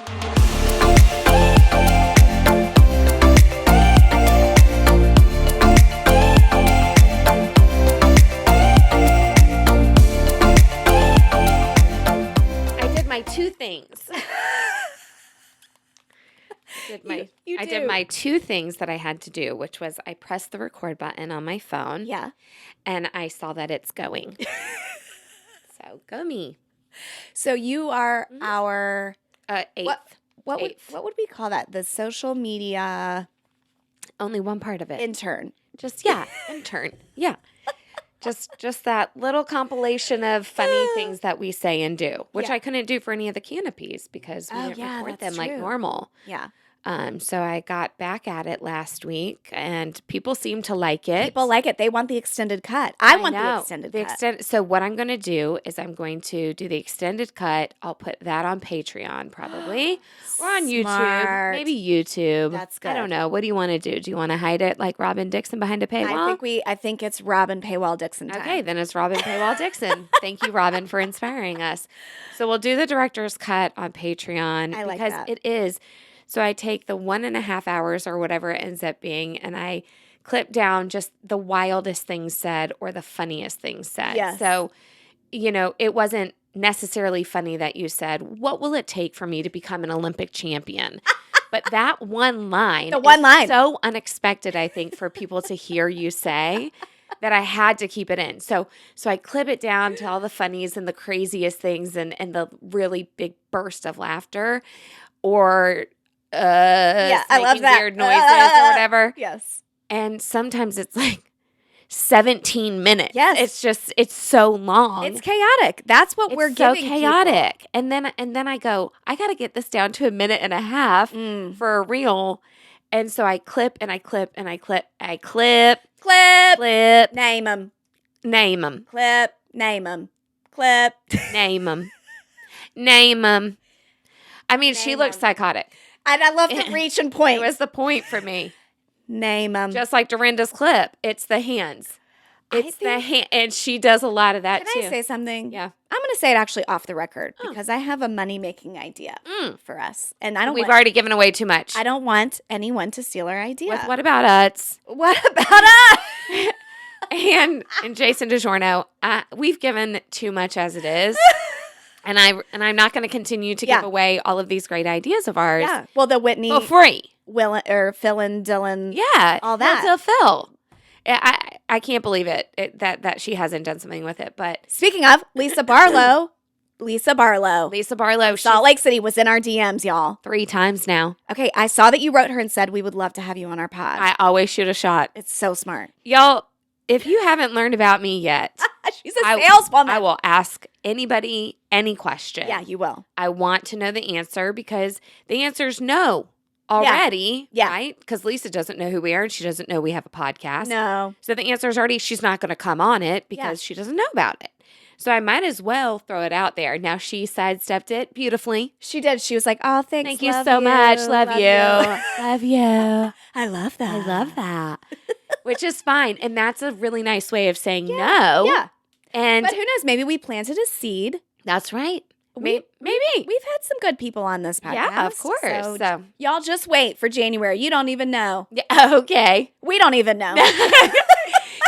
I did my two things. I did my two things that I had to do, which was I pressed the record button on my phone. Yeah. And I saw that it's going. So go me. So you are our eighth. What would we call that? The social media Only one part of it. intern. Intern. Yeah. Just that little compilation of funny things that we say and do, which I couldn't do for any of the canopies because we didn't record them like normal. Yeah. So I got back at it last week, and people seem to like it. People like it. They want the extended cut. I want the extended cut. So what I'm going to do is I'm going to do the extended cut. I'll put that on Patreon probably or on YouTube. Maybe YouTube. That's good. I don't know. What do you want to do? Do you want to hide it like Robin Dixon behind a paywall? I think it's Robin Paywall Dixon time. Okay, then it's Robin Paywall Dixon. Thank you, Robin, for inspiring us. So we'll do the director's cut on Patreon. I like because that. it is. So I take the 1.5 hours or whatever it ends up being, and I clip down just the wildest things said or the funniest things said. Yes. So, it wasn't necessarily funny that you said, what will it take for me to become an Olympic champion? But that one line is so unexpected, I think, for people to hear you say that I had to keep it in. So I clip it down to all the funnies and the craziest things and the really big burst of laughter or I love that. weird noises or whatever. Yes. And sometimes it's like 17 minutes. Yes. It's so long. It's chaotic. That's what we're giving so chaotic. People. And then I go, I got to get this down to 1.5 minutes for a reel. And so I clip and I clip and I clip. I clip. Name them. Clip. Name them. Clip. Name them. I mean, she looks psychotic. And I love the reach and point. It was the point for me. Name them. Just like Dorinda's clip. It's the hands. It's the hand. And she does a lot of that too. Can I say something? Yeah. I'm going to say it actually off the record because I have a money-making idea for us. And We've already given away too much. I don't want anyone to steal our idea. What about us? What about us? and Jason DiGiorno, we've given too much as it is. And I'm not going to continue to give away all of these great ideas of ours. Yeah. Well, the Whitney. For free. Phil and Dylan. Yeah. All that. That's a Phil. I can't believe it that she hasn't done something with it. But speaking of, Lisa Barlow. Salt Lake City was in our DMs, y'all. 3 times now. Okay. I saw that you wrote her and said we would love to have you on our pod. I always shoot a shot. It's so smart. Y'all, if you haven't learned about me yet. She's a saleswoman. I will ask anybody any question. Yeah, you will. I want to know the answer because the answer is no already, right? Because Lisa doesn't know who we are and she doesn't know we have a podcast. No. So the answer is already she's not going to come on it because she doesn't know about it. So I might as well throw it out there. Now she sidestepped it beautifully. She did. She was like, oh, thanks. Thank you so much. Love you. Love you. I love that. I love that. Which is fine. And that's a really nice way of saying no. Yeah. But who knows? Maybe we planted a seed. That's right. Maybe. We've had some good people on this podcast. Yeah, of course. So y'all just wait for January. You don't even know. Yeah, okay. We don't even know.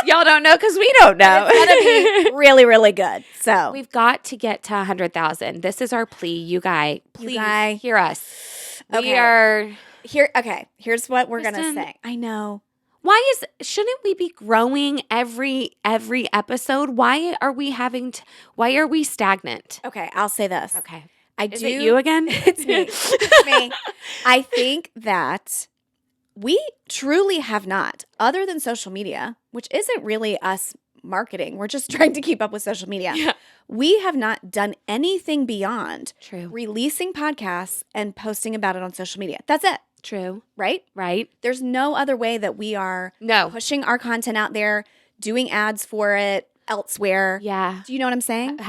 Y'all don't know because we don't know. It's going to be really, really good. So we've got to get to 100,000. This is our plea. You guys, please hear us. Okay. We are here. Okay. Here's what we're going to say. I know. Shouldn't we be growing every episode? Why are we stagnant? Okay, I'll say this. Okay. Is it you again? It's me. It's me. I think that we truly have not, other than social media, which isn't really us marketing. We're just trying to keep up with social media. Yeah. We have not done anything beyond True. Releasing podcasts and posting about it on social media. That's it. True. Right? Right. There's no other way that we are pushing our content out there, doing ads for it elsewhere. Yeah. Do you know what I'm saying?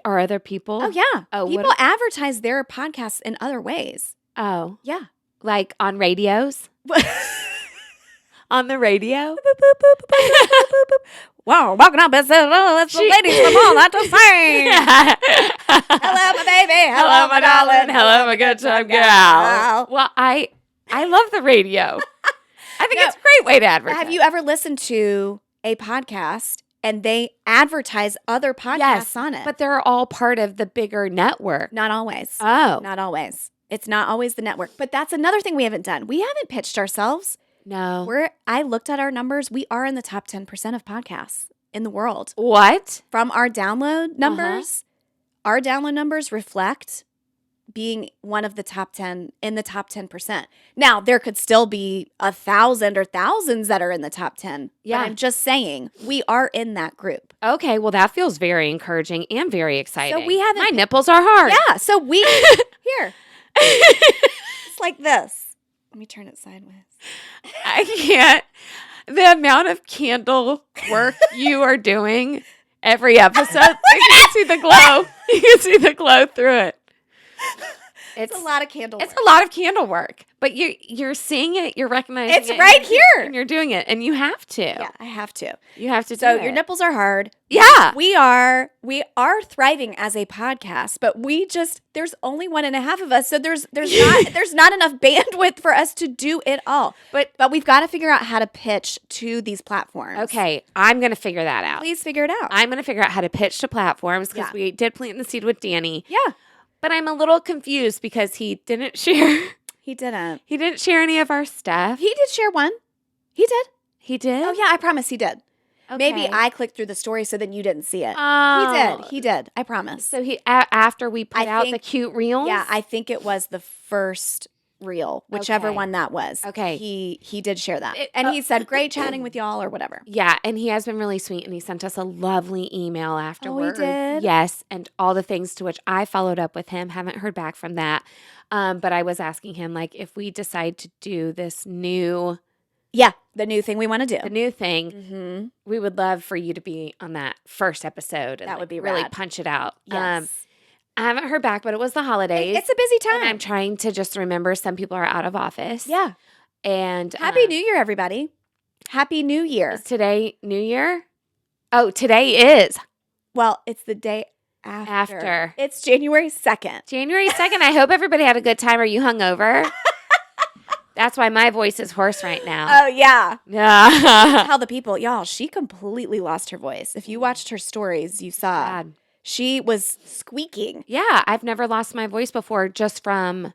Are other people? Oh, yeah. People advertise their podcasts in other ways. Oh. Yeah. Like on radios? On the radio? Wow, walking up and said, "Oh, it's the ladies from all that to sing." Hello, my baby. Hello, my darling. Hello, my good time gal. Well, I love the radio. I think it's a great way to advertise. Have you ever listened to a podcast and they advertise other podcasts on it? But they're all part of the bigger network. Not always. Oh. Not always. It's not always the network. But that's another thing we haven't done. We haven't pitched ourselves. No. I looked at our numbers. We are in the top 10% of podcasts in the world. What? From our download numbers, our download numbers reflect being one of the top 10 in the top 10%. Now, there could still be 1,000 or thousands that are in the top 10. Yeah. But I'm just saying, we are in that group. Okay, well, that feels very encouraging and very exciting. So we haven't. My nipples are hard. Yeah, so we here. It's like this. Let me turn it sideways. I can't. The amount of candle work you are doing every episode. You can see the glow. You can see the glow through it. It's a lot of candle work. It's a lot of candle work, but you're seeing it, you're recognizing it's it. It's right here. And you're doing it, and you have to. Yeah, I have to. You have to do So it. your nipples are hard. Yeah. We are thriving as a podcast, but there's only 1.5 of us, so there's not enough bandwidth for us to do it all. But we've got to figure out how to pitch to these platforms. Okay, I'm going to figure that out. Please figure it out. I'm going to figure out how to pitch to platforms because we did plant the seed with Danny. Yeah. But I'm a little confused because he didn't share. He didn't. He didn't share any of our stuff. He did share one. He did. He did? Oh, yeah, I promise he did. Okay. Maybe I clicked through the story so then you didn't see it. Oh. He did. I promise. So after we put out the cute reels? Yeah, I think it was the first reel, whichever one that was. Okay. He did share that. And he said, great chatting with y'all or whatever. Yeah, and he has been really sweet, and he sent us a lovely email afterwards. Oh, he did? Yes, and all the things to which I followed up with him. Haven't heard back from that. But I was asking him, like, if we decide to do this new... Yeah, the new thing we want to do. The new thing, we would love for you to be on that first episode. And that would be really rad. punch it out. Yes. I haven't heard back, but it was the holidays. It's a busy time. And I'm trying to just remember some people are out of office. Yeah. And Happy New Year, everybody. Happy New Year. Is today New Year? Oh, today is. Well, it's the day after. It's January 2nd. January 2nd. I hope everybody had a good time. Are you hungover? That's why my voice is hoarse right now. Oh, yeah. Yeah. Tell the people, y'all, she completely lost her voice. If you watched her stories, you saw. God. She was squeaking. Yeah, I've never lost my voice before just from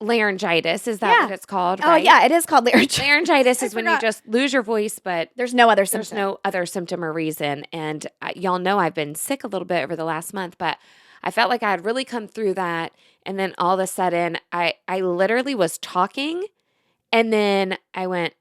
laryngitis. Is that what it's called? Right? Oh, yeah, it is called laryngitis. Laryngitis is when you just lose your voice, but there's no other symptom. There's no other symptom or reason. And y'all know I've been sick a little bit over the last month, but I felt like I had really come through that. And then all of a sudden, I literally was talking, and then I went,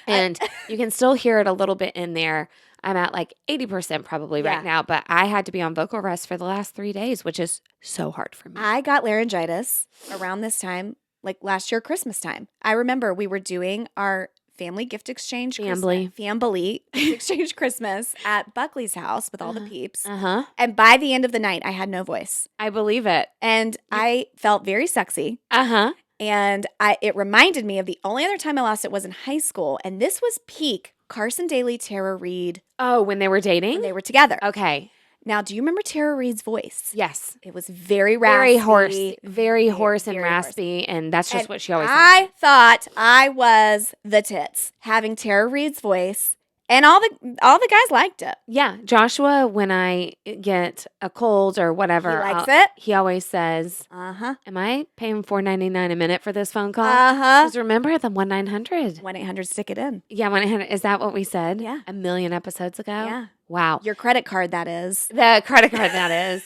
and you can still hear it a little bit in there. I'm at like 80% probably right now, but I had to be on vocal rest for the last 3 days, which is so hard for me. I got laryngitis around this time, like last year, Christmas time. I remember we were doing our family gift exchange family exchange Christmas at Buckley's house with all the peeps. And by the end of the night, I had no voice. I believe it. And I felt very sexy. And it reminded me of the only other time I lost it was in high school. And this was peak Carson Daly, Tara Reid. Oh, when they were dating? When they were together. Okay. Now, do you remember Tara Reid's voice? Yes. It was very raspy. Very hoarse and raspy, and that's just what she always said. I thought I was the tits, having Tara Reid's voice, and all the guys liked it. Yeah. Joshua, when I get a cold or whatever. He likes it. He always says, am I paying $4.99 a minute for this phone call? Because remember the 1-900. 1-800 stick it in. Yeah, 1-800. Is that what we said? Yeah. 1 million episodes ago? Yeah. Wow. Your credit card, that is. The credit card, that is.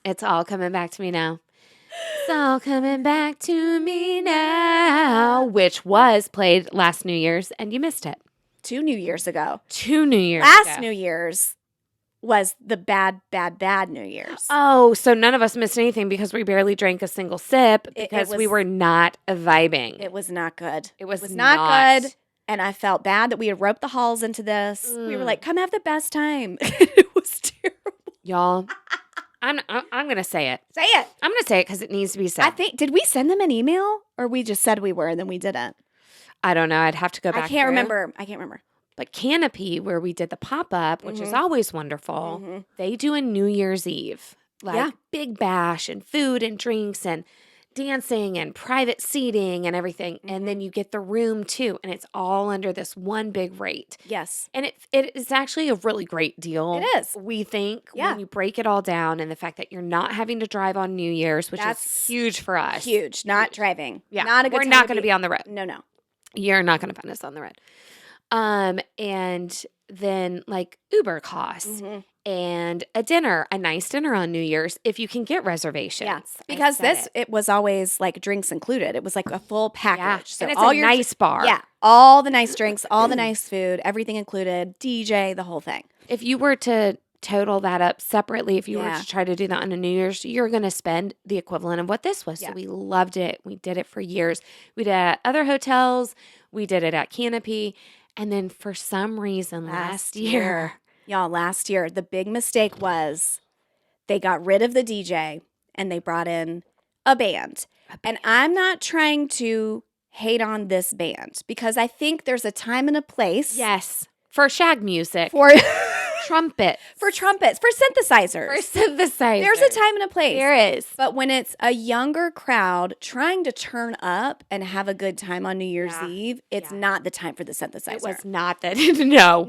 It's all coming back to me now. It's all coming back to me now, which was played last New Year's, and you missed it. 2 New Years ago. 2 New Years Last ago. New Year's was the bad New Year's. Oh, so none of us missed anything because we barely drank a single sip because we were not vibing. It was not good. It was not good. And I felt bad that we had roped the halls into this. We were like, come have the best time. It was terrible. Y'all, I'm going to say it. Say it. I'm going to say it because it needs to be said. Did we send them an email or we just said we were and then we didn't? I don't know. I'd have to go back. I can't remember. But Canopy, where we did the pop-up, which is always wonderful, they do a New Year's Eve. Like big bash and food and drinks and dancing and private seating and everything. And then you get the room too. And it's all under this one big rate. Yes. And it is actually a really great deal. It is. We think when you break it all down, and the fact that you're not having to drive on New Year's, which is huge for us. Huge. Not driving. Yeah. Not a good We're time not going to be on the road. No. You're not going to find us on the road. And then like Uber costs and a nice dinner on New Year's if you can get reservations. Yeah. Because it was always like drinks included. It was like a full package. Yeah. So and it's all a nice bar. Yeah. All the nice drinks, all the nice food, everything included, DJ, the whole thing. If you were to total that up separately, if you were to try to do that on a New Year's, you're going to spend the equivalent of what this was. So we loved it. We did it for years. We did it at other hotels. We did it at Canopy. And then for some reason last year, the big mistake was they got rid of the DJ and they brought in a band. And I'm not trying to hate on this band because I think there's a time and a place. Yes. For shag music. For trumpets. For synthesizers. There's a time and a place. There is. But when it's a younger crowd trying to turn up and have a good time on New Year's Eve, it's not the time for the synthesizer. It was not that. No.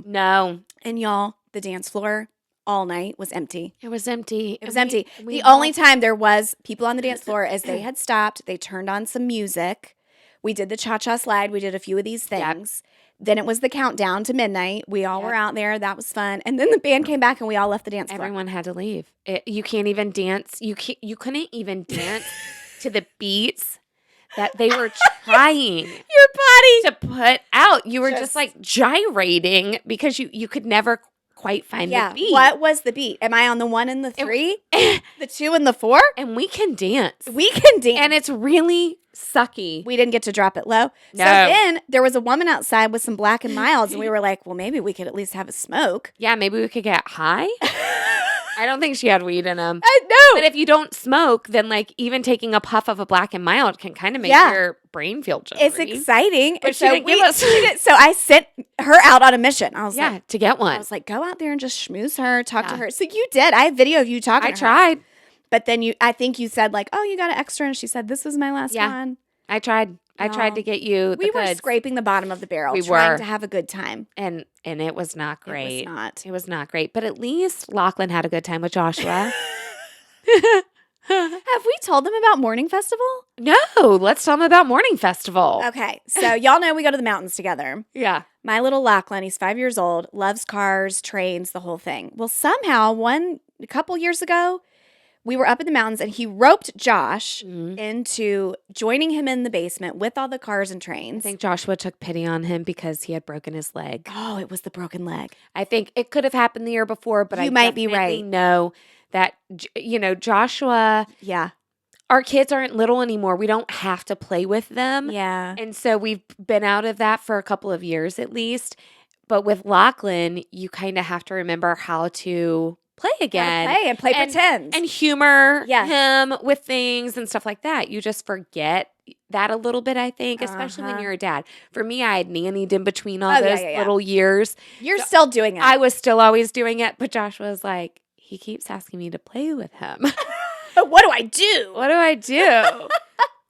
No. And y'all, the dance floor all night was empty. It was empty. The only time there was people on the dance floor is they had stopped. They turned on some music. We did the cha-cha slide. We did a few of these things. Yep. Then it was the countdown to midnight. We all were out there. That was fun. And then the band came back and we all left the dance floor. Everyone had to leave. You can't even dance. You couldn't even dance to the beats that they were trying your body to put out. You were just like gyrating because you could never quite find the beat. What was the beat? Am I on the 1 and the 3? The 2 and the 4? And we can dance. And it's really sucky. We didn't get to drop it low. No. So then there was a woman outside with some Black and Milds, and we were like, well, maybe we could at least have a smoke. Yeah, maybe we could get high. I don't think she had weed in them. No. But if you don't smoke, then like even taking a puff of a Black and Mild can kind of make your brain feel jittery. It's exciting. But she didn't give us. So I sent her out on a mission. I was like, to get one. I was like, go out there and just schmooze her, talk to her. So you did. I have video of you talking to her. I tried. But then I think you said like, oh, you got an extra. And she said, this was my last one. I tried. I tried to get you the We were goods. Scraping the bottom of the barrel, trying to have a good time. And it was not great. It was not great. But at least Lachlan had a good time with Joshua. Have we told them about Morning Festival? No, let's tell them about Morning Festival. Okay, so y'all know we go to the mountains together. Yeah. My little Lachlan, he's 5 years old, loves cars, trains, the whole thing. Well, somehow a couple years ago, we were up in the mountains and he roped Josh into joining him in the basement with all the cars and trains. I think Joshua took pity on him because he had broken his leg. Oh, it was the broken leg. I think it could have happened the year before, but you might be right. Know that, Joshua. Yeah. Our kids aren't little anymore. We don't have to play with them. Yeah. And so we've been out of that for a couple of years at least. But with Lachlan, you kind of have to remember how to play again. Play pretend. And humor him with things and stuff like that. You just forget that a little bit, I think, especially when you're a dad. For me, I had nannied in between all those little years. You're still doing it. I was still always doing it. But Joshua was like, he keeps asking me to play with him. What do I do? What do I do?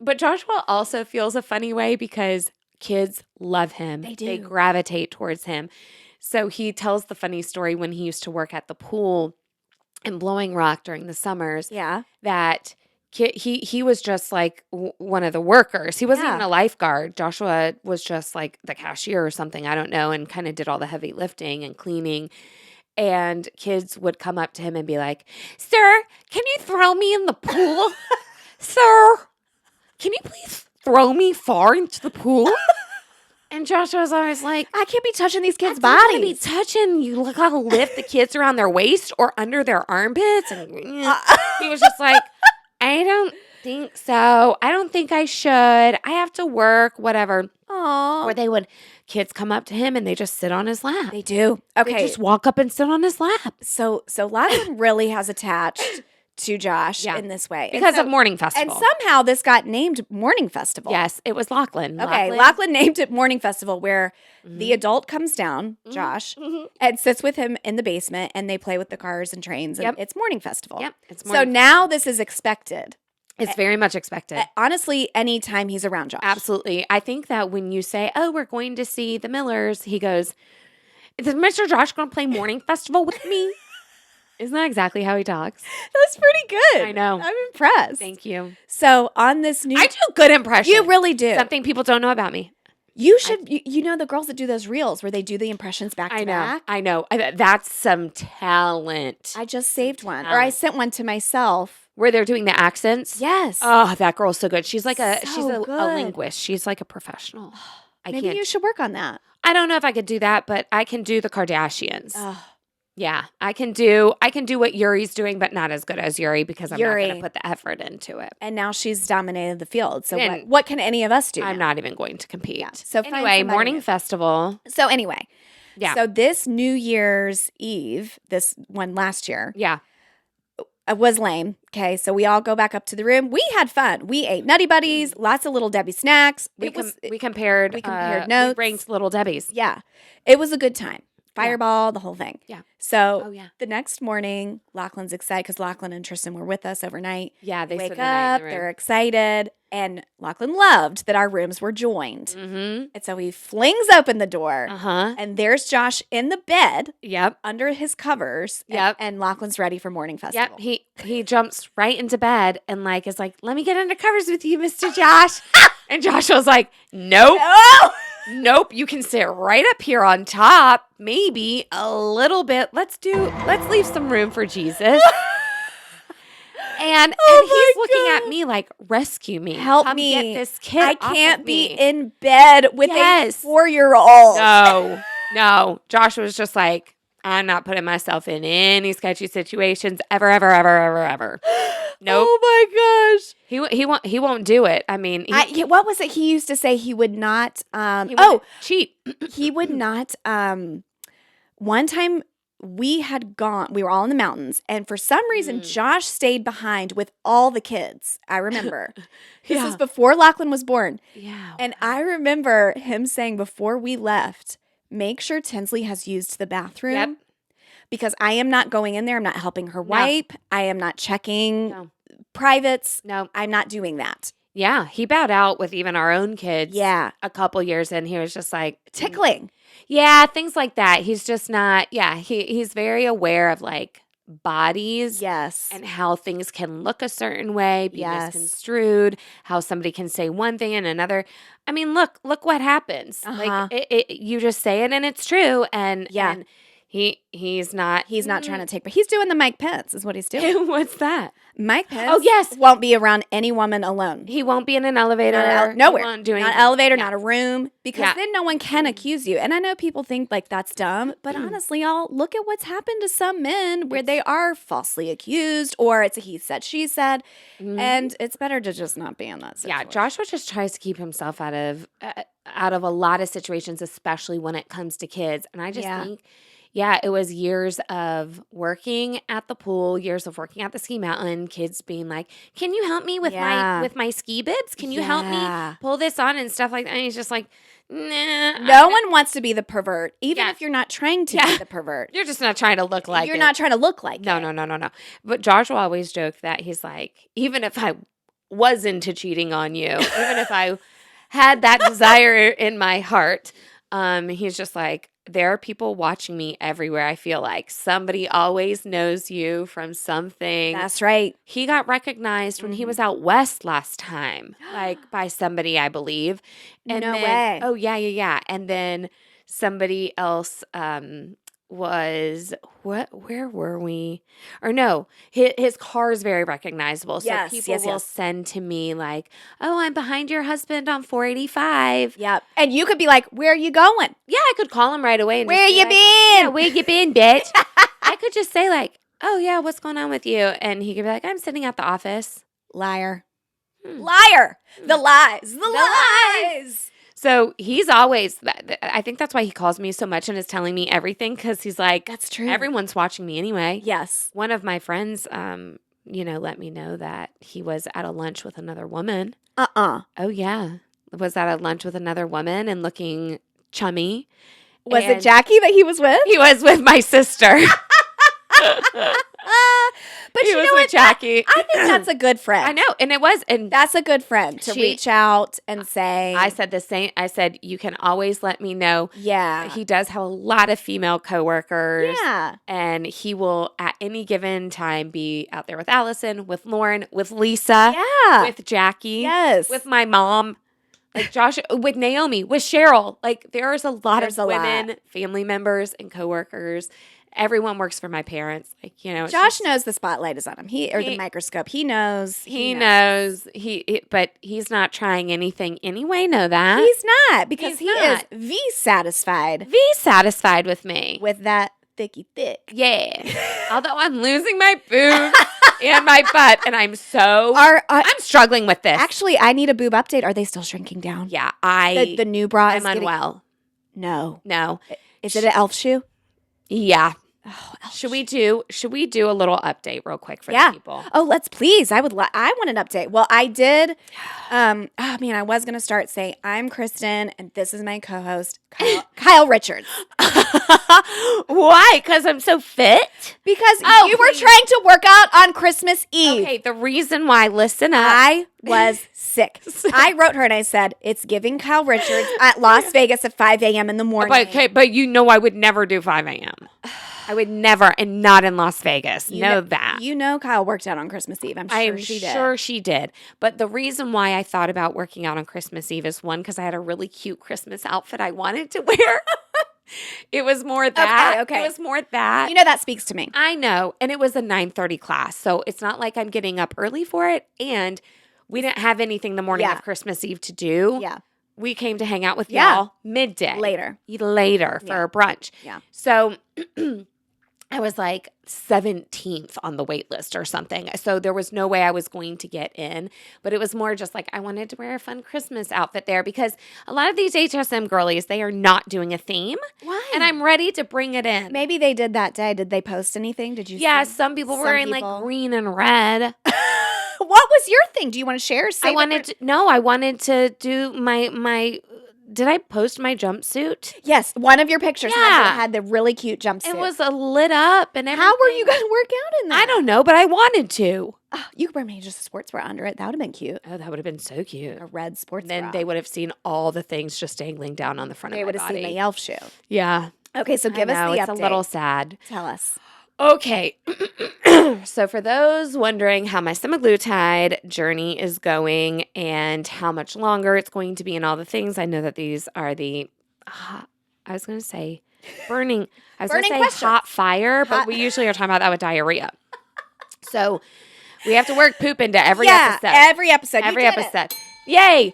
But Joshua also feels a funny way because kids love him. They do. They gravitate towards him. So he tells the funny story when he used to work at the pool in Blowing Rock during the summers. Yeah. That he was just like one of the workers. He wasn't even a lifeguard. Joshua was just like the cashier or something. I don't know. And kind of did all the heavy lifting and cleaning. And kids would come up to him and be like, sir, can you throw me in the pool? Sir, can you please throw me far into the pool? And Joshua was always like, I can't be touching these kids' bodies. I can't be touching. You gotta lift the kids around their waist or under their armpits. And he was just like, I don't think so. I don't think I should. I have to work, whatever. Aww. Or kids come up to him and they just sit on his lap. They do. Okay. They just walk up and sit on his lap. So Lachlan really has attached to Josh in this way. Because of Morning Festival. And somehow this got named Morning Festival. Yes, it was Lachlan. Okay, Lachlan named it Morning Festival, where the adult comes down, Josh, and sits with him in the basement, and they play with the cars and trains, and it's Morning Festival. Yep, it's Morning Festival. Now this is expected. It's very much expected. Honestly, anytime he's around Josh. Absolutely. I think that when you say, oh, we're going to see the Millers, he goes, is Mr. Josh going to play Morning Festival with me? Isn't that exactly how he talks? That's pretty good. I know. I'm impressed. Thank you. So on this new... I do good impressions. You really do. Something people don't know about me. You should... You know the girls that do those reels where they do the impressions back to back? I know. That's some talent. I just saved one. Or I sent one to myself. Where they're doing the accents? Yes. Oh, that girl's so good. She's like a good. linguist. She's like a professional. Maybe you should work on that. I don't know if I could do that, but I can do the Kardashians. Yeah, I can do what Yuri's doing, but not as good as Yuri because I'm not going to put the effort into it. And now she's dominated the field. So what can any of us do? I'm not even going to compete. Yeah. So anyway, Morning Festival. So anyway, so this New Year's Eve, this one last year, was lame. Okay, so we all go back up to the room. We had fun. We ate Nutty Buddies, lots of Little Debbie snacks. We compared notes. We ranked Little Debbie's. Yeah, it was a good time. Fireball, the whole thing. Yeah. So the next morning, Lachlan's excited because Lachlan and Tristan were with us overnight. Yeah, they wake spent the night up. in the room. They're excited, and Lachlan loved that our rooms were joined. Mm-hmm. And so he flings open the door, and there's Josh in the bed. Yep. Under his covers. Yep. And Lachlan's ready for Morning Festival. Yep. He jumps right into bed and is like, let me get under covers with you, Mr. Josh. And Josh was like, nope. No! Nope, you can sit right up here on top, maybe a little bit. Let's leave some room for Jesus. And he's looking at me like, rescue me. Help Come me. Get this kid I off can't of be me. in bed with a 4-year-old. No. Josh was just like, I'm not putting myself in any sketchy situations ever. Nope. Oh my gosh. He won't do it. I mean, what was it he used to say? He would not. Cheat. He would not. One time we were all in the mountains, and for some reason Josh stayed behind with all the kids. I remember. This was before Lachlan was born. Yeah. And I remember him saying before we left, make sure Tinsley has used the bathroom. Yep. Because I am not going in there. I'm not helping her wipe. I am not checking privates. No. I'm not doing that. Yeah. He bowed out with even our own kids. Yeah. A couple years in. He was just like. Tickling. Yeah. Things like that. He's just not. Yeah. He's very aware of bodies. Yes. And how things can look a certain way, be misconstrued, how somebody can say one thing and another. I mean, look what happens. You just say it and it's true. And he's not trying to take, but he's doing the Mike Pence is what he's doing. What's that? Mike Pence. Oh, yes. Won't be around any woman alone. He won't be in an elevator. Nowhere. He won't do not anything. elevator, not a room, because then no one can accuse you. And I know people think that's dumb, but honestly, y'all, look at what's happened to some men where they are falsely accused, or it's a he said, she said, and it's better to just not be in that situation. Yeah, Joshua just tries to keep himself out of a lot of situations, especially when it comes to kids. And I just think, it was years of working at the pool, years of working at the ski mountain, kids being like, can you help me with my ski bibs? Can you help me pull this on and stuff like that? And he's just like, nah. No one wants to be the pervert, even if you're not trying to be the pervert. You're just not trying to look like You're not trying to look like No. But Joshua always joked that he's like, even if I was into cheating on you, even if I had that desire in my heart, he's just like, there are people watching me everywhere. I feel like somebody always knows you from something. That's right. He got recognized when he was out west last time, by somebody, I believe. And no way. Oh, yeah. And then somebody else where were we? Or no, his car is very recognizable. So people will send to me like, oh, I'm behind your husband on 485. Yep. And you could be like, where are you going? Yeah, I could call him right away. And where you been? Yeah, where you been, bitch? I could just say like, oh, yeah, what's going on with you? And he could be like, I'm sitting at the office. Liar. Liar. The lies. The lies. So he's always, I think that's why he calls me so much and is telling me everything, because he's like, that's true. Everyone's watching me anyway. Yes. One of my friends let me know that he was at a lunch with another woman. Oh, yeah. Was at a lunch with another woman and looking chummy. Was it Jackie that he was with? He was with my sister. But he was with Jackie. I think that's a good friend. I know. And it was. And that's a good friend to reach out and say. I said the same. I said, you can always let me know. Yeah. He does have a lot of female coworkers. Yeah. And he will at any given time be out there with Allison, with Lauren, with Lisa. Yeah. With Jackie. Yes. With my mom. Like Josh, with Naomi, with Cheryl. Like there's a lot of women, family members, and coworkers. Everyone works for my parents. Like, Josh knows the spotlight is on him. The microscope. He knows. He knows. But he's not trying anything anyway. Know that he's not, because he is satisfied with me, with that thicky thick. Yeah. Although I'm losing my boobs and my butt, and I'm I'm struggling with this. Actually, I need a boob update. Are they still shrinking down? Yeah, the new bra. I'm unwell. No. Is it an elf shoe? Yeah. Oh, should we do a little update real quick for the people? Oh, let's please. I want an update. Well, I did. I was going to start saying, I'm Kristen and this is my co-host, Kyle Richards. Why? Because I'm so fit? Because you were trying to work out on Christmas Eve. Okay, the reason why, listen up. I was sick. I wrote her and I said, it's giving Kyle Richards at Las Vegas at 5 a.m. in the morning. But I would never do 5 a.m. I would never, and not in Las Vegas. Know that. Kyle worked out on Christmas Eve. I'm sure she did. But the reason why I thought about working out on Christmas Eve is, one, because I had a really cute Christmas outfit I wanted to wear. It was more that. Okay. It was more that. That speaks to me. I know. And it was a 9:30 class. So it's not like I'm getting up early for it. And we didn't have anything the morning of Christmas Eve to do. Yeah. We came to hang out with y'all midday. Later For a brunch. Yeah. So I was like 17th on the wait list or something. So there was no way I was going to get in. But it was more just like I wanted to wear a fun Christmas outfit there, because a lot of these HSM girlies, they are not doing a theme. Why? And I'm ready to bring it in. Maybe they did that day. Did they post anything? Did you see? Some people were wearing like green and red. What was your thing? Do you want to share? I wanted to do my did I post my jumpsuit? Yes, one of your pictures had the really cute jumpsuit. It was lit up and everything. How were you going to work out in that? I don't know, but I wanted to. You could wear maybe just a sports bra under it. That would have been cute. Oh, that would have been so cute. A red sports bra. Then they would have seen all the things just dangling down on the front of my body. They would have seen the elf shoe. Yeah. Okay, so give us the update. It's a little sad. Tell us. Okay. So for those wondering how my semaglutide journey is going and how much longer it's going to be and all the things, I know that these are the, I was going to say burning, hot fire, but we usually are talking about that with diarrhea. So we have to work poop into every episode. Every episode. Yay.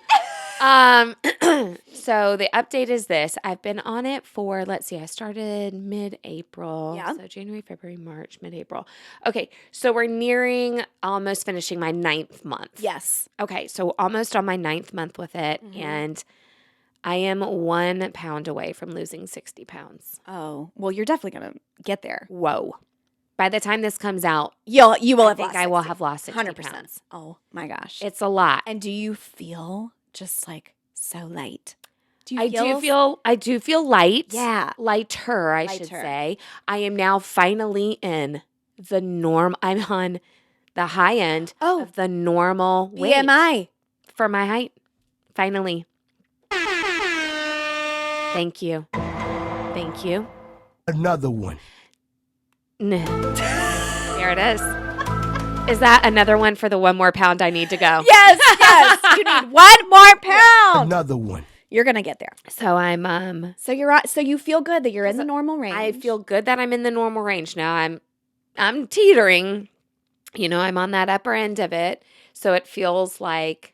So the update is this. I've been on it for, I started mid-April. Yeah. So January, February, March, mid-April. Okay. So we're nearing almost finishing my 9th month. Yes. Okay. So almost on my 9th month with it. Mm-hmm. And I am 1 pound away from losing 60 pounds. Oh, well, you're definitely going to get there. Whoa. By the time this comes out, you will have lost 60. I will have lost 60 100%. pounds. Oh my gosh. It's a lot. And do you feel just like so light? I do feel light. Yeah. Lighter, I should say. I am now finally in the norm. I'm on the high end of the normal weight. BMI. For my height. Finally. Thank you. Another one. There it is. Is that another one for the 1 more pound I need to go? Yes. You need 1 more pound. Another one. You're going to get there. So I'm So you feel good that you're in the normal range. I feel good that I'm in the normal range now. I'm teetering. I'm on that upper end of it. So it feels like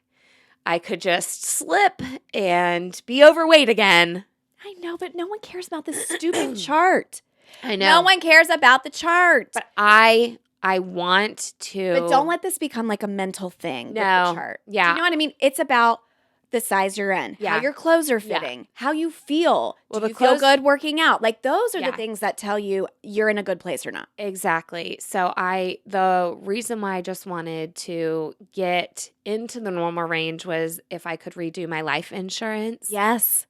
I could just slip and be overweight again. I know, but no one cares about this stupid chart. I know. No one cares about the chart. But I want to. But don't let this become like a mental thing with the chart. Yeah. Do you know what I mean? It's about the size you're in, Yeah. how your clothes are fitting, how you feel. Well, Do you feel good working out? Like those are the things that tell you you're in a good place or not. Exactly. So the reason why I just wanted to get into the normal range was if I could redo my life insurance. Yes.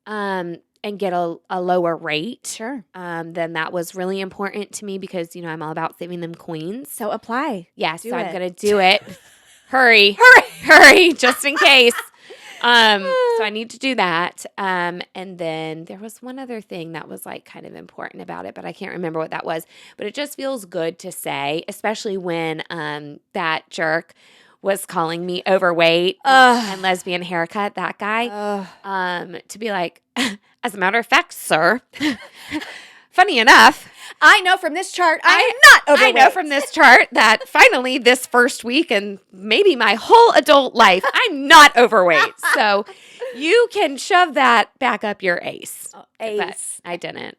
And get a lower rate. Sure. Then that was really important to me because, I'm all about saving them coins. So apply. Yes, so I'm going to do it. Hurry, just in case. So I need to do that. And then there was one other thing that was like kind of important about it, but I can't remember what that was. But it just feels good to say, especially when that jerk was calling me overweight and lesbian haircut, that guy, to be like, as a matter of fact, sir, funny enough, I know from this chart I'm not overweight. I know from this chart that finally this first week and maybe my whole adult life, I'm not overweight. So you can shove that back up your ace. Ace. But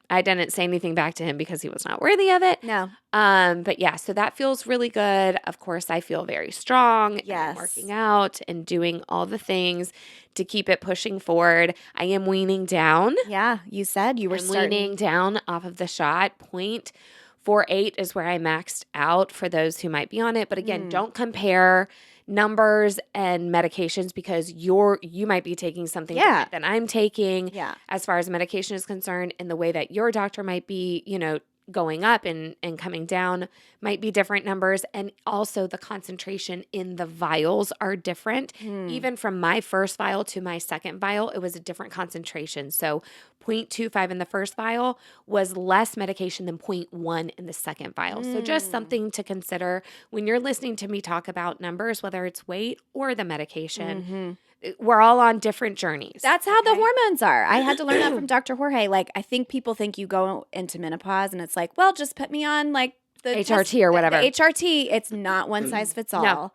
I didn't say anything back to him because he was not worthy of it. No. But yeah, so that feels really good. Of course, I feel very strong. Yes. I'm working out and doing all the things to keep it pushing forward. I am weaning down. Yeah, you said you were weaning down off of the shot. 0.48 is where I maxed out for those who might be on it. But again, don't compare numbers and medications because you might be taking something different than I'm taking as far as medication is concerned, and the way that your doctor might be, going up and coming down might be different numbers. And also the concentration in the vials are different. Even from my first vial to my second vial, it was a different concentration. So 0.25 in the first vial was less medication than 0.1 in the second vial. So just something to consider when you're listening to me talk about numbers, whether it's weight or the medication. We're all on different journeys. That's how the hormones are. I had to learn that from Dr. Jorge. Like, I think people think you go into menopause and it's like, well, just put me on like the HRT or whatever. The HRT, it's not one size fits all. No.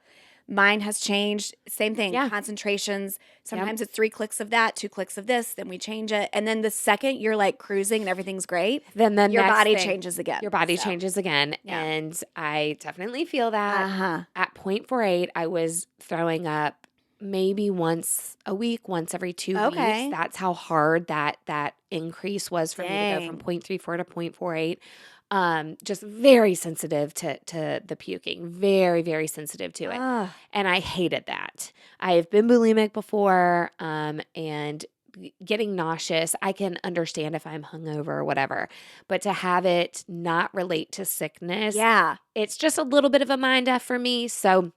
Mine has changed. Same thing. Concentrations. Sometimes it's 3 clicks of that, 2 clicks of this, then we change it. And then the second you're like cruising and everything's great, then your body changes again. Your body changes again. Yeah. And I definitely feel that. At 0.48, I was throwing up maybe once a week, once every 2 weeks. That's how hard that increase was for me to go from 0.34 to 0.48. Just very sensitive to the puking. Very, very sensitive to it. And I hated that. I have been bulimic before, and getting nauseous, I can understand if I'm hungover or whatever. But to have it not relate to sickness, it's just a little bit of a mind F for me. So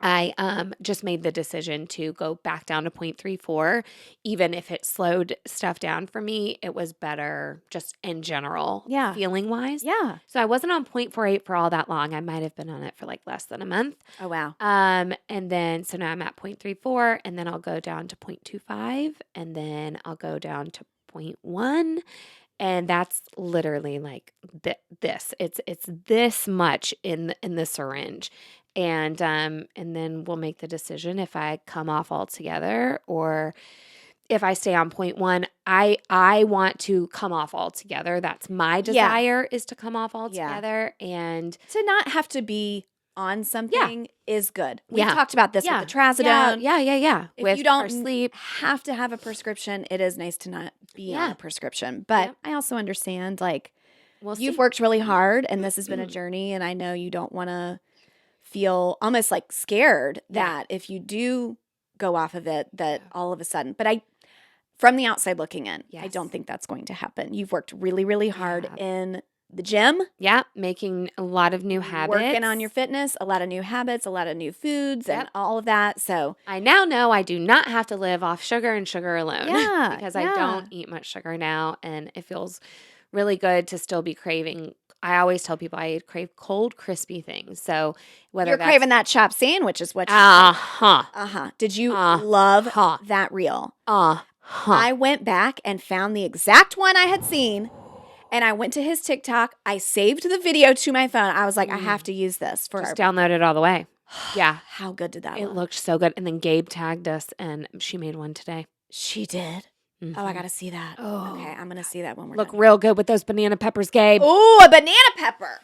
I just made the decision to go back down to 0.34. Even if it slowed stuff down for me, it was better just in general, feeling wise. Yeah. So I wasn't on 0.48 for all that long. I might have been on it for like less than a month. Oh, wow. And then, so now I'm at 0.34, and then I'll go down to 0.25, and then I'll go down to 0.1. And that's literally like this. It's this much in the syringe. And then we'll make the decision if I come off altogether or if I stay on 0.1. I want to come off altogether. That's my desire, is to come off altogether. And to not have to be on something is good. We talked about this with the trazodone. Yeah. If with you don't sleep, have to have a prescription, it is nice to not be on a prescription. But I also understand, like, you've worked really hard and this has been a journey, and I know you don't want to feel almost like scared that if you do go off of it, that all of a sudden, but from the outside looking in, I don't think that's going to happen. You've worked really, really hard in the gym. Yeah, making a lot of new habits. Working on your fitness, a lot of new habits, a lot of new foods, and all of that. So I now know I do not have to live off sugar and sugar alone. Yeah, because I don't eat much sugar now, and it feels really good to still be craving. I always tell people I crave cold, crispy things. So whether you're craving that chopped sandwich is what Did you love that reel? I went back and found the exact one I had seen, and I went to his TikTok. I saved the video to my phone. I was like, I have to use this for just download it all the way. Yeah. How good did that look? It looked so good. And then Gabe tagged us, and she made one today. She did? Mm-hmm. Oh, I got to see that. Oh. Okay, I'm going to see that when we're done. Look real good with those banana peppers, Gabe. Oh, a banana pepper.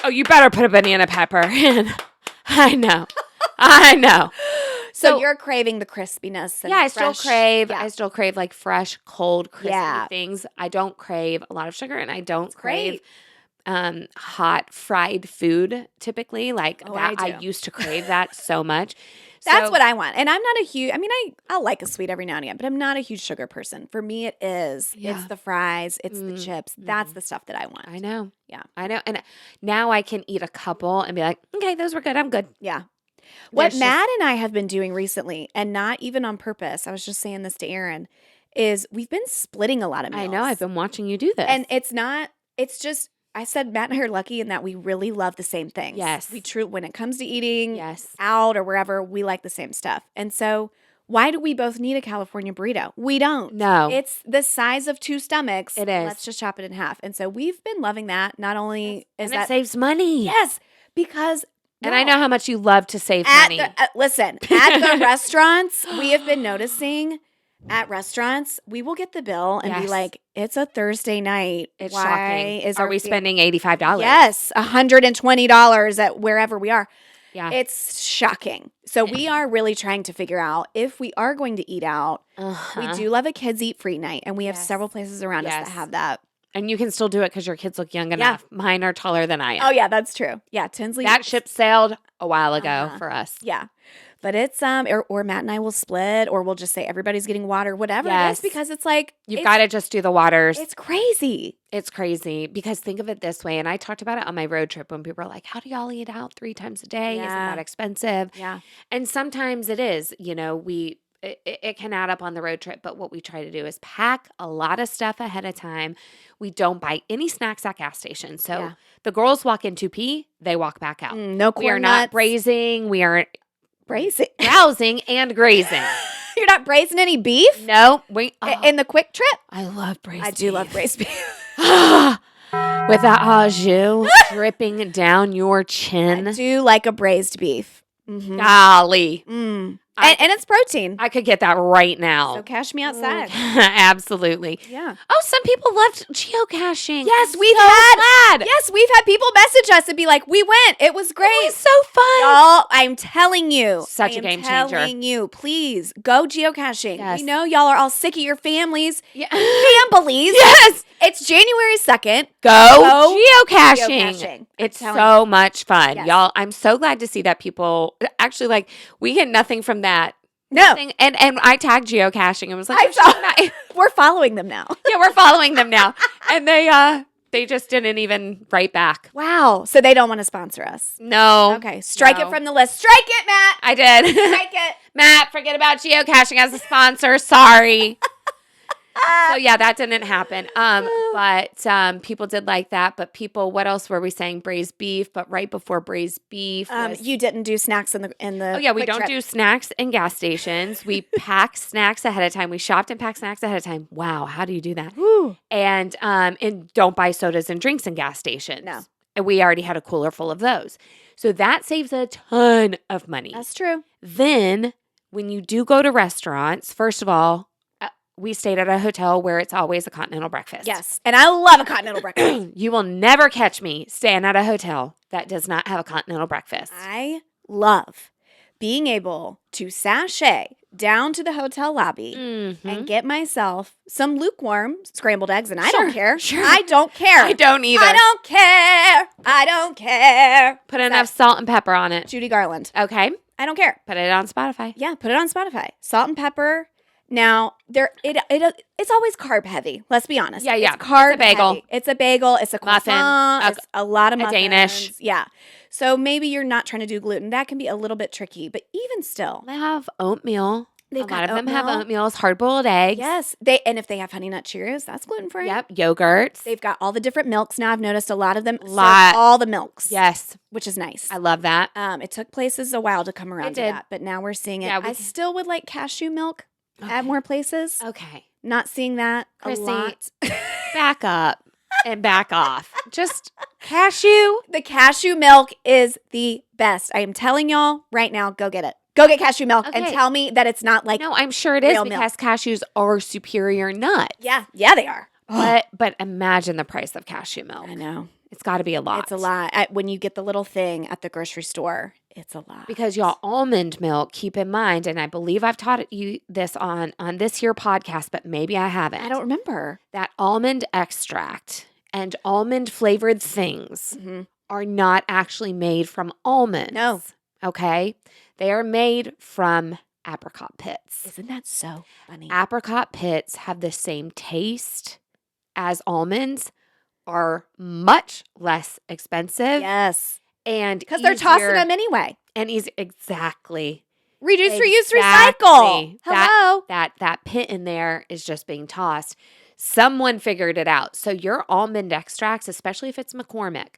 Oh, you better put a banana pepper in. I know. So you're craving the crispiness. And I fresh, still crave like fresh, cold, crispy things. I don't crave a lot of sugar, and I don't crave hot fried food typically. Like that, I used to crave that so much. That's what I want. And I'm not a huge, I'll like a sweet every now and again, but I'm not a huge sugar person. For me, it is. Yeah. It's the fries. It's the chips. That's the stuff that I want. I know. Yeah. I know. And now I can eat a couple and be like, okay, those were good. I'm good. Yeah. What Matt and I have been doing recently, and not even on purpose, I was just saying this to Aaron, is we've been splitting a lot of meals. I know. I've been watching you do this. And it's just, I said Matt and I are lucky in that we really love the same things. Yes. When it comes to eating out or wherever, we like the same stuff. And so why do we both need a California burrito? We don't. No. It's the size of 2 stomachs. It is. Let's just chop it in half. And so we've been loving that. Not only is it saves money. Yes, because... And I know how much you love to save money. Listen, at the restaurants, we have been noticing... At restaurants, we will get the bill and be like, it's a Thursday night. It's shocking. Are we spending $85? Yes, $120 at wherever we are. Yeah. It's shocking. So we are really trying to figure out if we are going to eat out. We do love a kids eat free night, and we have several places around us that have that. And you can still do it because your kids look young enough. Mine are taller than I am. Oh, yeah, that's true. Yeah, Tinsley. That ship sailed a while ago for us. Yeah. But it's, or Matt and I will split, or we'll just say everybody's getting water, whatever it is, because it's like. You've got to just do the waters. It's crazy. It's crazy because think of it this way. And I talked about it on my road trip when people were like, how do y'all eat out 3 times a day? Isn't that expensive? Yeah. And sometimes it is, it can add up on the road trip. But what we try to do is pack a lot of stuff ahead of time. We don't buy any snacks at gas stations. So the girls walk in to pee, they walk back out. No corn We are not braising. We are browsing and grazing. You're not braising any beef? No. In the quick trip? I love braised beef. I do love braised beef. With that au jus dripping down your chin. I do like a braised beef. Mm-hmm. Golly. And it's protein. I could get that right now. So cash me outside. Absolutely. Yeah. Oh, some people loved geocaching. Yes, we've had people message us and be like, we went. It was great. It was so fun. Y'all, I'm telling you. Such a game changer. I'm telling you, please go geocaching. Yes. We know y'all are all sick of your families. Yeah. Families. Yes. It's January 2nd. Go geocaching. It's so much fun. Yes. Y'all, I'm so glad to see that people actually we get nothing from that. No. Nothing. And I tagged geocaching and was like, we're following them now. Yeah, we're following them now. And they just didn't even write back. Wow. So they don't want to sponsor us. No. Okay. Strike it from the list. Strike it, Matt. I did. Strike it. Matt, forget about geocaching as a sponsor. Sorry. So yeah, that didn't happen. But people did like that. But what else were we saying? Braised beef. But right before braised beef, you didn't do snacks in the. Oh yeah, we don't do snacks in gas stations. We pack snacks ahead of time. We shopped and packed snacks ahead of time. Wow, how do you do that? Woo. And don't buy sodas and drinks in gas stations. No, and we already had a cooler full of those. So that saves a ton of money. That's true. Then when you do go to restaurants, first of all. We stayed at a hotel where it's always a continental breakfast. Yes. And I love a continental breakfast. You will never catch me staying at a hotel that does not have a continental breakfast. I love being able to sashay down to the hotel lobby and get myself some lukewarm scrambled eggs. And I don't care. Sure. I don't care. I don't either. I don't care. Put enough salt and pepper on it. Judy Garland. Okay. I don't care. Put it on Spotify. Yeah, put it on Spotify. Salt and pepper. Now, it's always carb heavy. Let's be honest. Yeah. It's carb It's a bagel. heavy. It's a bagel. It's a croissant. It's a lot of muffins. Danish. Yeah. So maybe you're not trying to do gluten. That can be a little bit tricky. But even still. They have oatmeal. A lot of them have oatmeal. oatmeals, hard-boiled eggs. Yes. And if they have Honey Nut Cheerios, that's gluten-free. Yep. Yogurts. They've got all the different milks. Now I've noticed a lot of them serve all the milks. Yes. Which is nice. I love that. It took places a while to come around to that. But now we're seeing it. Yeah, I still would like cashew milk. At more places. Okay. Not seeing that Chrissy, a lot. Back up and back off. Just cashew. The cashew milk is the best. I am telling y'all right now, go get it. Go get cashew milk and tell me that it's not like No, I'm sure it is because cashews are superior nuts. Yeah, they are. But imagine the price of cashew milk. I know. It's got to be a lot. It's a lot. When you get the little thing at the grocery store, it's a lot. Because y'all, almond milk, keep in mind, and I believe I've taught you this on this here podcast, but maybe I haven't. I don't remember. That almond extract and almond flavored things are not actually made from almonds. No. Okay? They are made from apricot pits. Isn't that so funny? Apricot pits have the same taste as almonds, are much less expensive. Yes. And because they're tossing them anyway. And exactly. Reduce, reuse, recycle. Hello. That pit in there is just being tossed. Someone figured it out. So your almond extracts, especially if it's McCormick,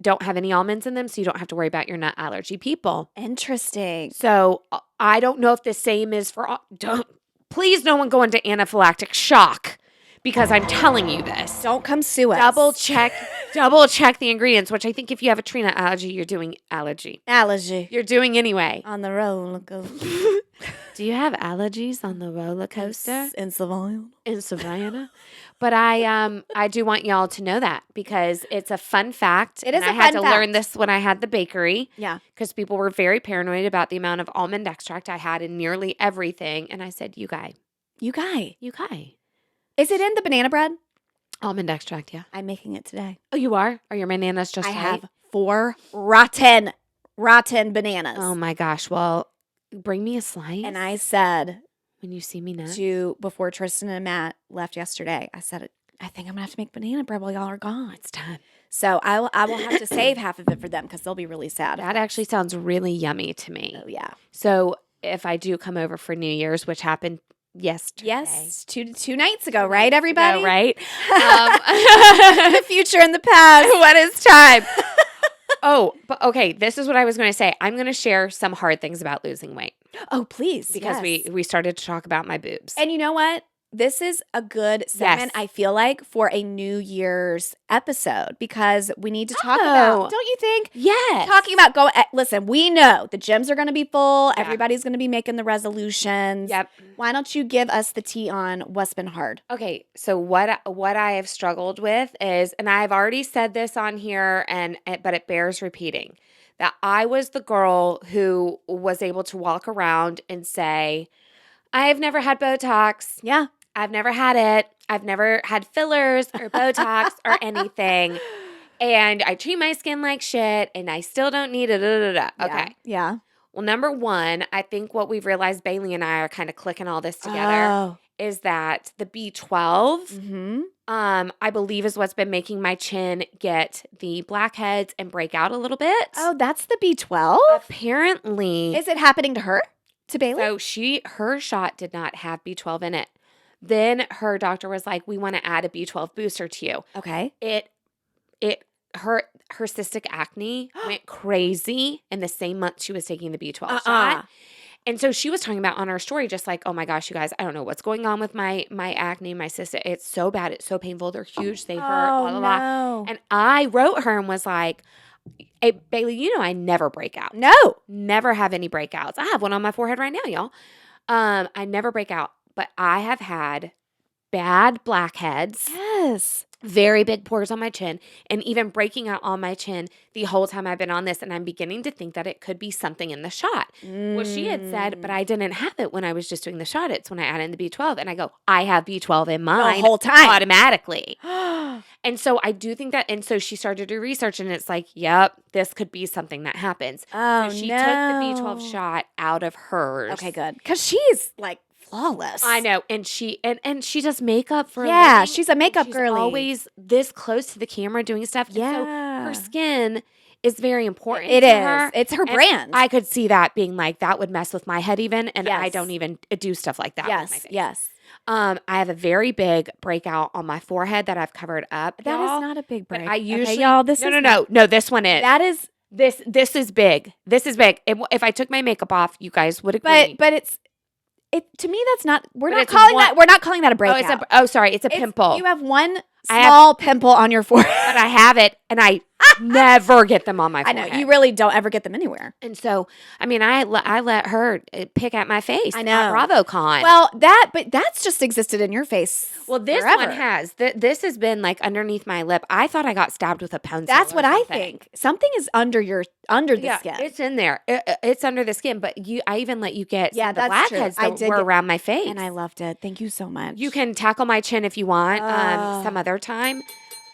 don't have any almonds in them, so you don't have to worry about your nut allergy people. Interesting. So I don't know if the same is for please no one go into anaphylactic shock because I'm telling you this. Don't come sue us. Double check the ingredients, which I think if you have a tree nut allergy, you're doing allergy. You're doing anyway. On the roller coaster. Do you have allergies on the roller coaster? In Savannah. In Savannah. But I do want y'all to know that because it's a fun fact. It is a fun fact. I had to fact. learn this when I had the bakery. Yeah. Because people were very paranoid about the amount of almond extract I had in nearly everything. And I said, you guy. Is it in the banana bread? Almond extract, yeah. I'm making it today. Oh, you are? Are your bananas just I right? have 4 rotten bananas. Oh my gosh. Well, bring me a slice. And I said, when you see me next, before Tristan and Matt left yesterday, I said, I think I'm gonna have to make banana bread while y'all are gone. It's time. So I will have to save half of it for them because they'll be really sad. That actually sounds really yummy to me. Oh yeah. So if I do come over for New Year's, which happened yesterday. Yes, two nights ago, right, everybody? Right. The future and the past. What is time? Oh, but okay. This is what I was going to say. I'm going to share some hard things about losing weight. Oh, please. Because we started to talk about my boobs. And you know what? This is a good segment, I feel like, for a New Year's episode because we need to talk about, don't you think? Yes. Talking about listen, we know the gyms are going to be full. Yeah. Everybody's going to be making the resolutions. Yep. Why don't you give us the tea on what's been hard? Okay. So what I have struggled with is, and I've already said this on here, but it bears repeating, that I was the girl who was able to walk around and say, I've never had Botox. Yeah. I've never had it. I've never had fillers or Botox or anything. And I treat my skin like shit and I still don't need it. Okay. Yeah. Well, number one, I think what we've realized, Bailey and I are kind of clicking all this together, is that the B12, I believe is what's been making my chin get the blackheads and break out a little bit. Oh, that's the B12? Apparently. Is it happening to her? To Bailey? So her shot did not have B12 in it. Then her doctor was like, we want to add a B12 booster to you. Okay. Her cystic acne went crazy in the same month she was taking the B12 shot. And so she was talking about on her story, just like, oh my gosh, you guys, I don't know what's going on with my acne, my cystic. It's so bad. It's so painful. They're huge. They hurt. Blah, blah, blah. And I wrote her and was like, hey, Bailey, you know I never break out. No. Never have any breakouts. I have one on my forehead right now, y'all. I never break out. But I have had bad blackheads. Yes. Very big pores on my chin and even breaking out on my chin the whole time I've been on this. And I'm beginning to think that it could be something in the shot. Well, she had said, but I didn't have it when I was just doing the shot. It's when I added in the B12. And I go, I have B12 in mine the whole time. Automatically. And so I do think that, and so she started to do research and it's like, yep, this could be something that happens. Oh, so she took the B12 shot out of hers. Okay, good. Because she's like flawless. I know. And she does makeup for a living. Yeah, she's a makeup she's girly. Always this close to the camera doing stuff. Yeah. And so her skin is very important. It to is. Her. It's her And brand. I could see that being like, that would mess with my head even. And yes. I don't even do stuff like that. Yes. With my face. Yes. I have a very big breakout on my forehead that I've covered up. That is not a big break. I usually, okay, y'all, this no, this one is. That is. This is big. This is big. If I took my makeup off, you guys would agree. But it's. To me, that's not. We're not calling that a breakout. Sorry, it's a pimple. You have one small pimple on your forehead, but I have it, and I Never get them on my forehead. I know. You really don't ever get them anywhere. And so, I mean, I let her pick at my face. I know. At BravoCon. Well, but that's just existed in your face. Well, this forever. one has. This has been like underneath my lip. I thought I got stabbed with a pencil. That's what I think. Something is under the skin. It's in there. It's under the skin. But I even let you get some of the blackheads that were around my face. And I loved it. Thank you so much. You can tackle my chin if you want some other time.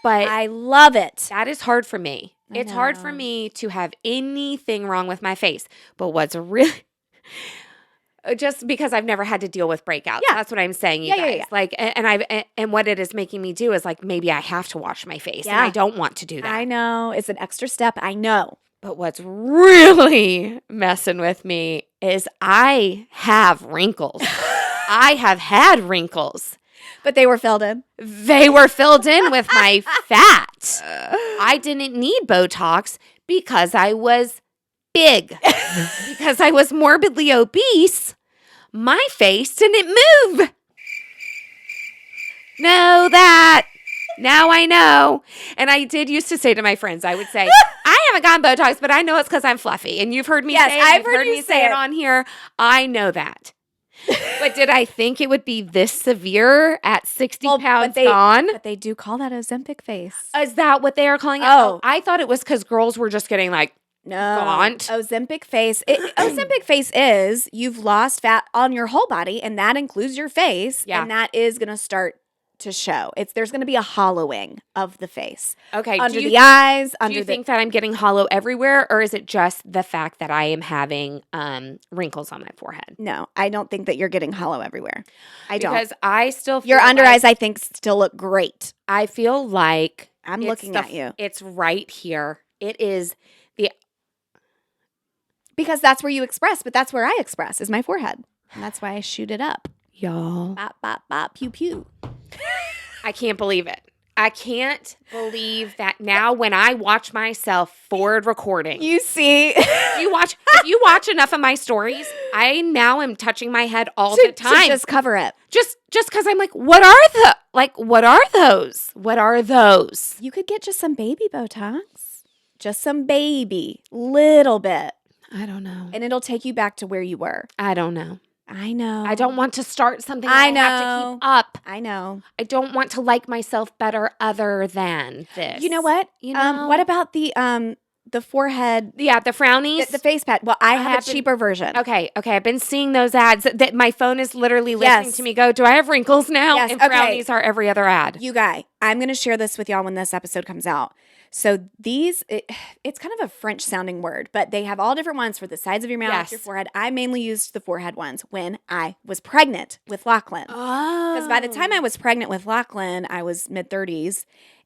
But I love it. That is hard for me. It's hard for me to have anything wrong with my face. But what's really... just because I've never had to deal with breakouts. Yeah. That's what I'm saying, you guys. Yeah. Like, and what it is making me do is like, maybe I have to wash my face. Yeah. And I don't want to do that. I know. It's an extra step. I know. But what's really messing with me is I have wrinkles. I have had wrinkles. But they were filled in. They were filled in with my fat. I didn't need Botox because I was big. Because I was morbidly obese, my face didn't move. Know that. Now I know. And I did used to say to my friends, I would say, I haven't gotten Botox, but I know it's because I'm fluffy. And you've heard me say it. I've heard me say it on here. I know that. But did I think it would be this severe at 60 pounds gone? But they do call that Ozempic face. Is that what they are calling it? Oh. I thought it was because girls were just getting like, gaunt. Ozempic face. Ozempic face is you've lost fat on your whole body, and that includes your face. Yeah. And that is going to start to show. There's going to be a hollowing of the face. Okay. Under the eyes. Do you think that I'm getting hollow everywhere, or is it just the fact that I am having wrinkles on my forehead? No, I don't think that you're getting hollow everywhere. I don't. Because I still feel your under eyes, I think, still look great. I feel like I'm looking at you. It's right here. It is because that's where you express, but that's where I express is my forehead. And that's why I shoot it up. Y'all. Bop, bop, bop, pew, pew. I can't believe it. I can't believe that now when I watch myself forward recording. You see. If you watch enough of my stories, I now am touching my head all the time. To just cover it. Just because I'm like, what are those? What are those? You could get just some baby Botox. Just some baby. Little bit. I don't know. And it'll take you back to where you were. I don't know. I know. I don't want to start something I have to keep up. I know. I don't want to like myself better other than this. You know what? What about the forehead? Yeah, the frownies? The face pad. Well, I have a cheaper version. Okay. I've been seeing those ads. That my phone is literally listening to me go, do I have wrinkles now? Yes. And frownies are every other ad. You guys, I'm going to share this with y'all when this episode comes out. So it's kind of a French sounding word, but they have all different ones for the sides of your mouth, your forehead. I mainly used the forehead ones when I was pregnant with Lachlan. Oh. Because by the time I was pregnant with Lachlan, I was mid-30s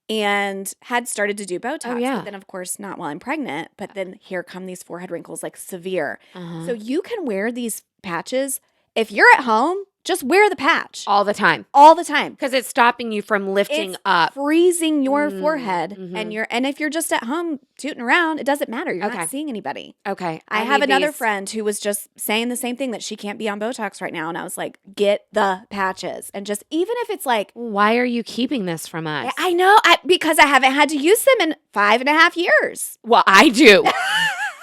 and had started to do Botox. Oh, yeah. But then, of course, not while I'm pregnant. But then here come these forehead wrinkles, like severe. Uh-huh. So you can wear these patches. If you're at home, just wear the patch. All the time. All the time. Because it's stopping you from lifting up. Freezing your forehead. Mm-hmm. And if you're just at home tooting around, it doesn't matter. You're not seeing anybody. Okay. I have another friend who was just saying the same thing, that she can't be on Botox right now. And I was like, get the patches. And just, even if it's like. Why are you keeping this from us? I know. Because I haven't had to use them in 5.5 years. Well, I do.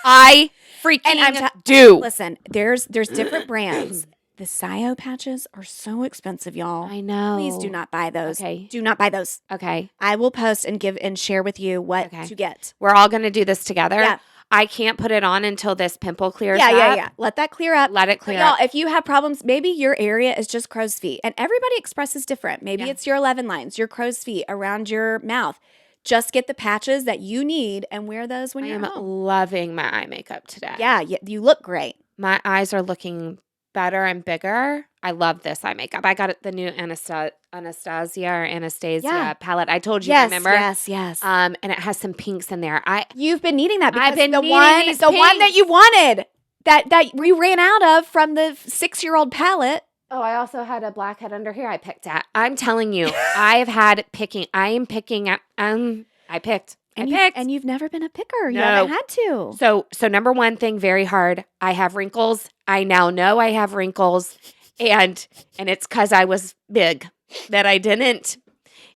I freaking do. Listen, there's different brands. The Sio patches are so expensive, y'all. I know. Please do not buy those. Okay. Do not buy those. Okay. I will post and give and share with you what to get. We're all going to do this together. Yeah. I can't put it on until this pimple clears up. Yeah. Let that clear up. Let it clear up. Y'all, if you have problems, maybe your area is just crow's feet. And everybody expresses different. Maybe it's your 11 lines, your crow's feet around your mouth. Just get the patches that you need and wear those when you're home. I am loving my eye makeup today. Yeah, you look great. My eyes are looking better and bigger. I love this eye makeup. I got the new Anastasia palette. I told you, remember? Yes. And it has some pinks in there. You've been needing that because I've been the one that you wanted that we ran out of from the 6-year-old palette. Oh, I also had a blackhead under here I picked at. I'm telling you, I have had picking. I am picking at. I picked. And you've never been a picker. You haven't had to. So number one thing, very hard. I have wrinkles. I now know I have wrinkles. And it's because I was big that I didn't